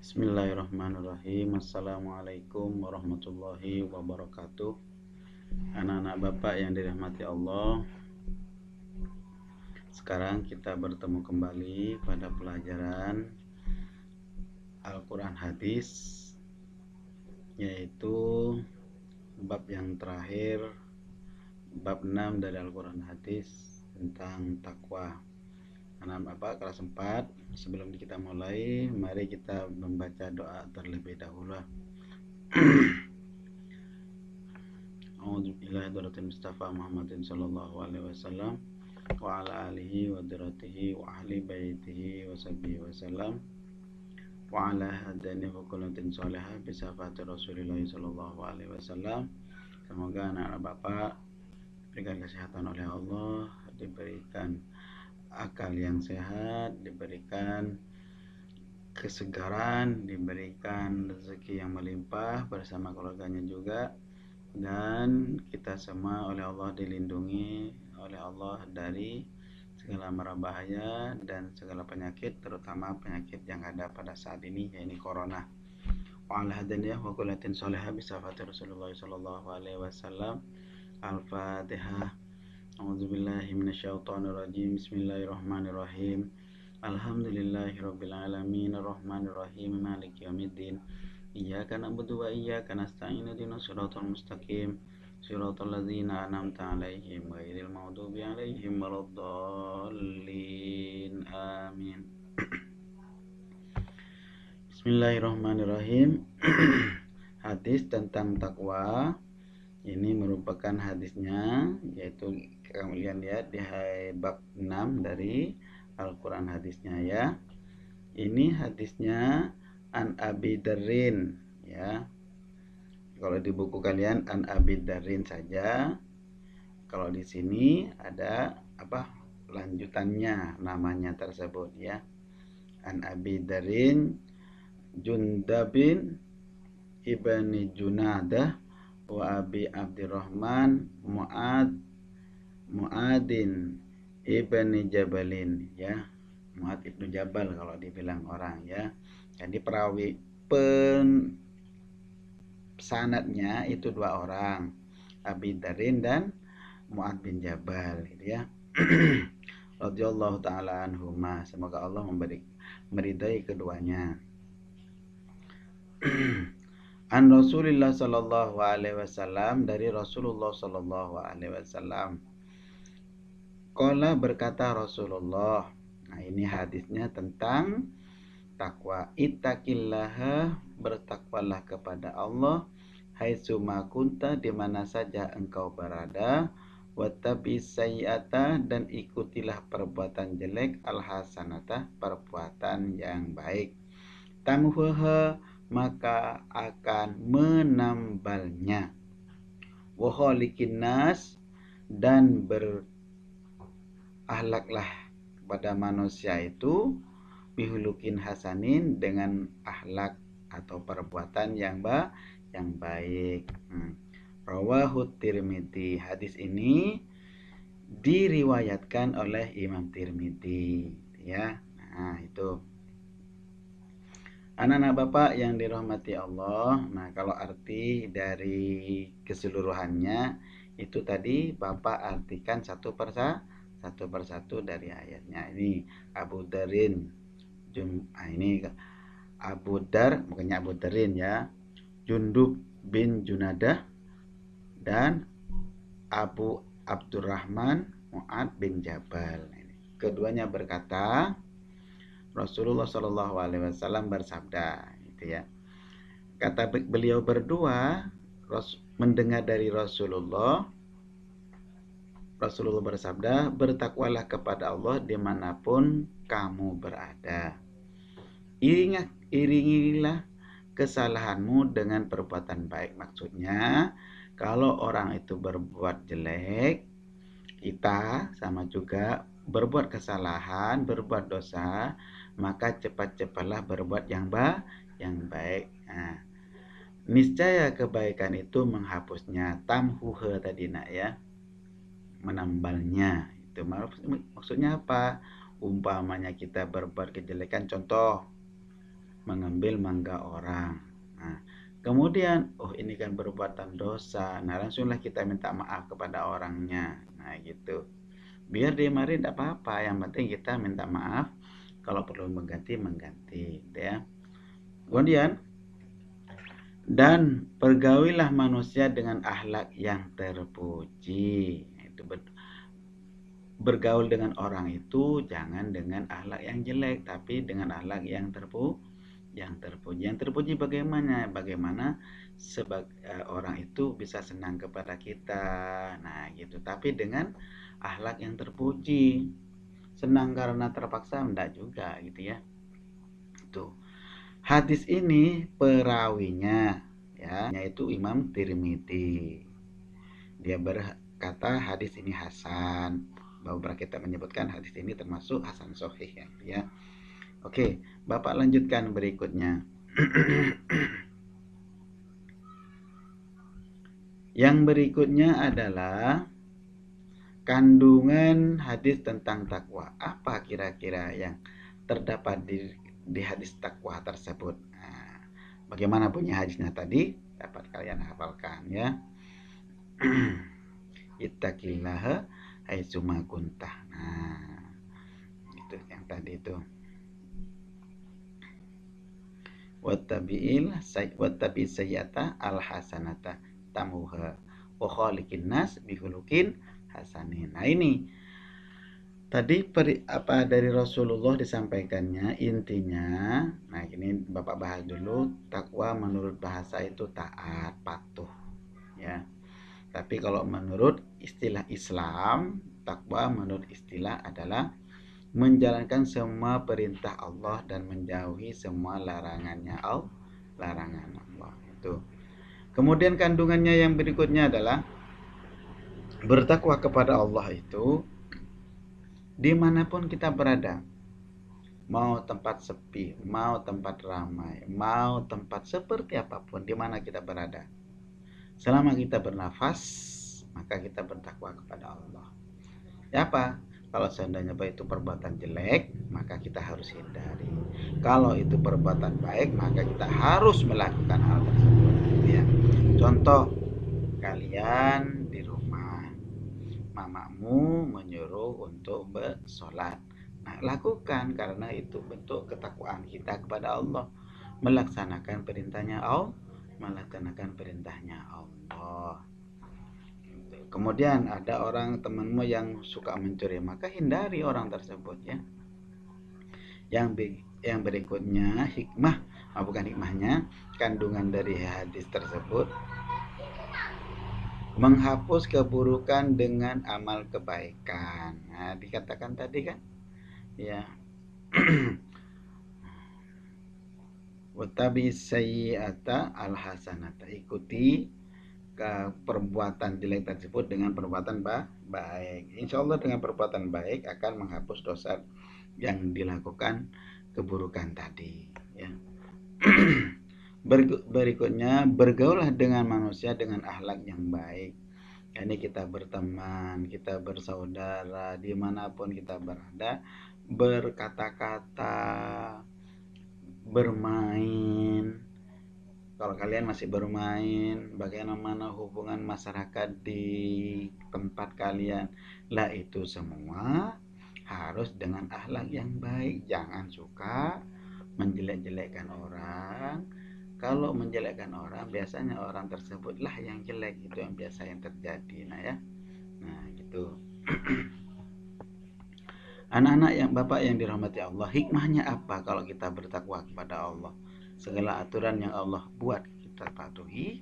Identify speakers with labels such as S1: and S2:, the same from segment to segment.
S1: Bismillahirrahmanirrahim. Assalamualaikum warahmatullahi wabarakatuh. Anak-anak Bapak yang dirahmati Allah, sekarang kita bertemu kembali pada pelajaran Al-Quran Hadis, yaitu bab yang terakhir, bab 6 dari Al-Quran Hadis tentang takwa. Anak Bapak kelas 4, sebelum kita mulai, mari kita membaca doa terlebih dahulu. A'udzubillahi Mustafa Muhammadin sallallahu alaihi wasallam wa ala alihi wa diratihi wa ahli baitihi wa sahbihi wasallam wa ala hadani hukulatin salihah bisafati Rasulullah sallallahu alaihi wasallam. Semoga anak-anak Bapak diberikan kesehatan oleh Allah, diberikan akal yang sehat, diberikan kesegaran, diberikan rezeki yang melimpah bersama keluarganya juga, dan kita semua oleh Allah dilindungi oleh Allah dari segala mara bahaya dan segala penyakit, terutama penyakit yang ada pada saat ini, yaitu corona. Wa ala hadaniyah wa kullatin salihah bisafati Rasulullah sallallahu alaihi wasallam. Al-Fatihah. A'udzubillahi minasyaitonirrajim. Bismillahirrahmanirrahim. Alhamdulillahirabbil alamin arrahmanirrahim maliki yaumiddin. Iyyaka na'budu wa iyyaka nasta'in ihdinas siratal mustaqim siratal ladzina an'amta 'alaihim ghairil maghdubi 'alaihim waladdallin. Amin. Bismillahirrahmanirrahim. Hadis tentang takwa. Ini merupakan hadisnya, yaitu kalian lihat di bab 6 dari Al-Quran hadisnya ya. Ini hadisnya An Abi Darin ya. Kalau di buku kalian An Abi Darin saja. Kalau di sini ada lanjutannya namanya tersebut ya. An Abi Darin Jundabin ibni Junadah wa Abi Abdurrahman Mu'adin ibni Jabalin ya. Mu'ad ibnu Jabal kalau dibilang orang ya. Jadi perawi sanadnya itu dua orang, Abi Darin dan Mu'ad bin Jabal gitu ya. Radhiyallahu taala anhuma, semoga Allah meridai keduanya. An Rasulillah sallallahu alaihi wasallam, dari Rasulullah sallallahu alaihi wasallam. Qala, berkata Rasulullah. Nah, ini hadisnya tentang takwa. Ittaqillaha, bertakwalah kepada Allah, haitsuma kunta, di mana saja engkau berada, wattabis sayyi'ata, dan ikutilah perbuatan jelek, alhasanata, perbuatan yang baik, tamhuha, maka akan menambalnya, wa khaliqin nas, dan berahlaklah kepada manusia itu, bihulukin hasanin, dengan akhlak atau perbuatan yang baik. Rawahu Tirmidzi, hadis ini diriwayatkan oleh Imam Tirmidzi ya. Nah, itu anak-anak Bapak yang dirahmati Allah. Nah, kalau arti dari keseluruhannya itu tadi Bapak artikan satu persatu dari ayatnya. Ini Abu Darin, ini Abu Dar, bukannya Abu Darin ya, Jundub bin Junadah, dan Abu Abdurrahman Mu'ad bin Jabal. Keduanya berkata, Rasulullah Shallallahu Alaihi Wasallam bersabda, gitu ya. Kata beliau berdua, mendengar dari Rasulullah bersabda, bertakwalah kepada Allah dimanapun kamu berada. Iringilah kesalahanmu dengan perbuatan baik. Maksudnya, kalau orang itu berbuat jelek, kita sama juga berbuat kesalahan, berbuat dosa, maka cepat-cepatlah berbuat yang baik. Nah, niscaya kebaikan itu menghapusnya. Tamhuha tadi nak ya, menambalnya. Itu maksudnya apa? Umpamanya kita berbuat kejelekan, contoh mengambil mangga orang. Nah, kemudian, oh ini kan perbuatan dosa. Nah, langsunglah kita minta maaf kepada orangnya. Nah, gitu. Biar dia marah tidak apa-apa. Yang penting kita minta maaf. Kalau perlu mengganti, gitu ya. Kemudian, dan pergaulilah manusia dengan akhlak yang terpuji. Itu bergaul dengan orang itu jangan dengan akhlak yang jelek, tapi dengan akhlak yang terpuji. Yang terpuji bagaimana? Bagaimana orang itu bisa senang kepada kita. Nah, gitu. Tapi dengan akhlak yang terpuji. Senang karena terpaksa enggak juga gitu ya. Itu. Hadis ini perawinya ya, yaitu Imam Tirmidzi. Dia berkata hadis ini hasan. Beberapa kita menyebutkan hadis ini termasuk hasan sahih ya. Oke, Bapak lanjutkan berikutnya. Yang berikutnya adalah kandungan hadis tentang takwa. Apa kira-kira yang terdapat di hadis takwa tersebut? Nah, bagaimana bunyi hadisnya tadi? Dapat kalian hafalkan ya. Ittaqillaha haitsuma kuntah. Nah, itu yang tadi itu. Wattabi sayyata alhasanata tamuha wa khaliqin nas bihulukin hasanin. Nah, ini tadi apa dari Rasulullah disampaikannya intinya. Nah, ini Bapak bahas dulu. Takwa menurut bahasa itu taat, patuh ya. Tapi kalau menurut istilah Islam, takwa menurut istilah adalah menjalankan semua perintah Allah dan menjauhi semua larangan Allah itu. Kemudian kandungannya yang berikutnya adalah bertakwa kepada Allah itu dimanapun kita berada, mau tempat sepi, mau tempat ramai, mau tempat seperti apapun, dimana kita berada, selama kita bernafas, maka kita bertakwa kepada Allah. Ya apa? Kalau seandainya itu perbuatan jelek, maka kita harus hindari. Kalau itu perbuatan baik, maka kita harus melakukan hal tersebut. Ya. Contoh, kalian di rumah, mamamu menyuruh untuk bersolat. Nah, lakukan karena itu bentuk ketakwaan kita kepada Allah. Melaksanakan perintahnya Allah. Kemudian ada orang temanmu yang suka mencuri, maka hindari orang tersebut ya. Yang berikutnya bukan hikmahnya, kandungan dari hadis tersebut menghapus keburukan dengan amal kebaikan. Nah, dikatakan tadi kan ya. Wattabi sayyi'ata alhasanata, ikuti ke perbuatan jelek tersebut dengan perbuatan baik. Insya Allah dengan perbuatan baik akan menghapus dosa yang dilakukan keburukan tadi ya. Berikutnya, bergaulah dengan manusia dengan akhlak yang baik. Ini kita berteman, kita bersaudara, dimanapun kita berada, berkata-kata, bermain. Kalau kalian masih bermain, bagaimana hubungan masyarakat di tempat kalian? Lah itu semua harus dengan akhlak yang baik. Jangan suka menjelek-jelekkan orang. Kalau menjelekkan orang, biasanya orang tersebutlah yang jelek. Itu yang biasa yang terjadi. Nah ya, nah gitu. Anak-anak yang Bapak yang dirahmati Allah, hikmahnya apa kalau kita bertakwa kepada Allah? Segala aturan yang Allah buat kita patuhi.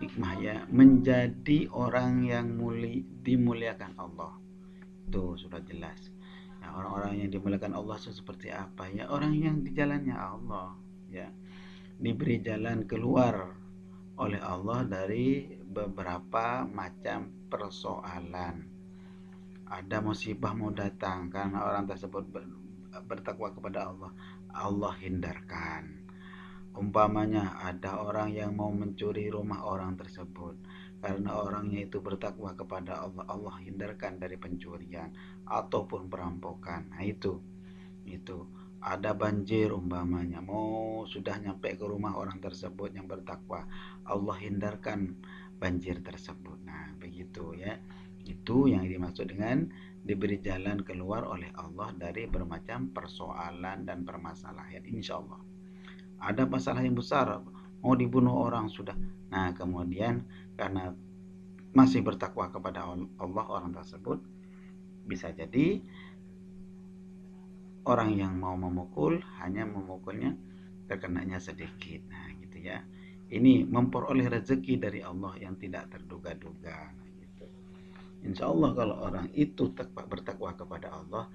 S1: Hikmahnya menjadi orang yang dimuliakan Allah. Itu sudah jelas. Nah, orang-orang yang dimuliakan Allah itu seperti apa ya? Orang yang di jalannya Allah ya. Diberi jalan keluar oleh Allah dari beberapa macam persoalan. Ada musibah mau datang karena orang tersebut bertakwa kepada Allah, Allah hindarkan. Umpamanya ada orang yang mau mencuri rumah orang tersebut, karena orangnya itu bertakwa kepada Allah, Allah hindarkan dari pencurian ataupun perampokan. Nah itu ada banjir umpamanya, mau sudah nyampe ke rumah orang tersebut yang bertakwa, Allah hindarkan banjir tersebut. Nah, begitu ya. Itu yang dimaksud dengan diberi jalan keluar oleh Allah dari bermacam persoalan dan permasalahan, insya Allah. Ada masalah yang besar, mau dibunuh orang sudah. Nah, kemudian karena masih bertakwa kepada Allah orang tersebut, bisa jadi orang yang mau memukul hanya memukulnya terkenanya sedikit. Nah, gitu ya. Ini memperoleh rezeki dari Allah yang tidak terduga-duga. Nah, gitu. Insya Allah kalau orang itu bertakwa kepada Allah,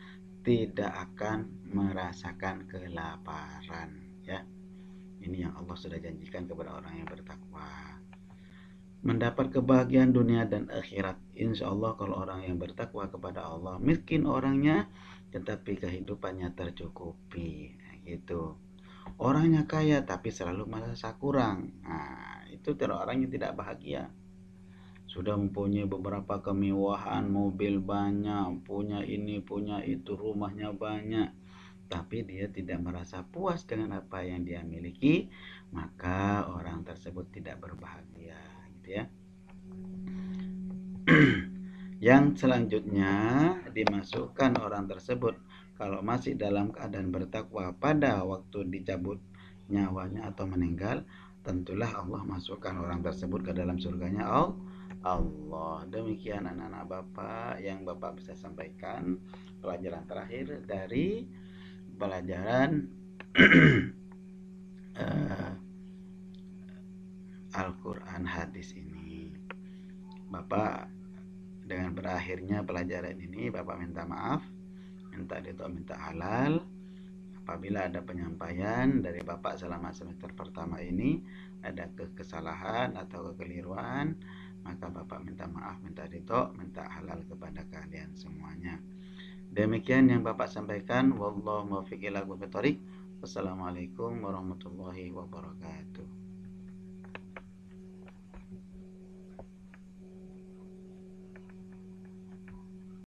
S1: tidak akan merasakan kelaparan. Ya, ini yang Allah sudah janjikan kepada orang yang bertakwa. Mendapat kebahagiaan dunia dan akhirat. Insya Allah kalau orang yang bertakwa kepada Allah, miskin orangnya, tetapi kehidupannya tercukupi. Nah, gitu. Orangnya kaya tapi selalu merasa kurang. Nah, itu orang yang tidak bahagia. Sudah mempunyai beberapa kemewahan, mobil banyak, punya ini, punya itu, rumahnya banyak, tapi dia tidak merasa puas dengan apa yang dia miliki, maka orang tersebut tidak berbahagia, gitu ya. Yang selanjutnya dimasukkan orang tersebut kalau masih dalam keadaan bertakwa pada waktu dicabut nyawanya atau meninggal, tentulah Allah masukkan orang tersebut ke dalam surganya Allah. Demikian anak-anak Bapak yang Bapak bisa sampaikan pelajaran terakhir dari pelajaran Al-Quran hadis ini. Bapak, dengan berakhirnya pelajaran ini, Bapak minta maaf, minta halal apabila ada penyampaian dari Bapak selama semester pertama ini ada kesalahan atau kekeliruan, maka Bapak minta maaf, minta ridho, minta halal kepada kalian semuanya. Demikian yang Bapak sampaikan. Wallahu muwaffiq ila aqwamit thoriq. Wassalamualaikum warahmatullahi wabarakatuh.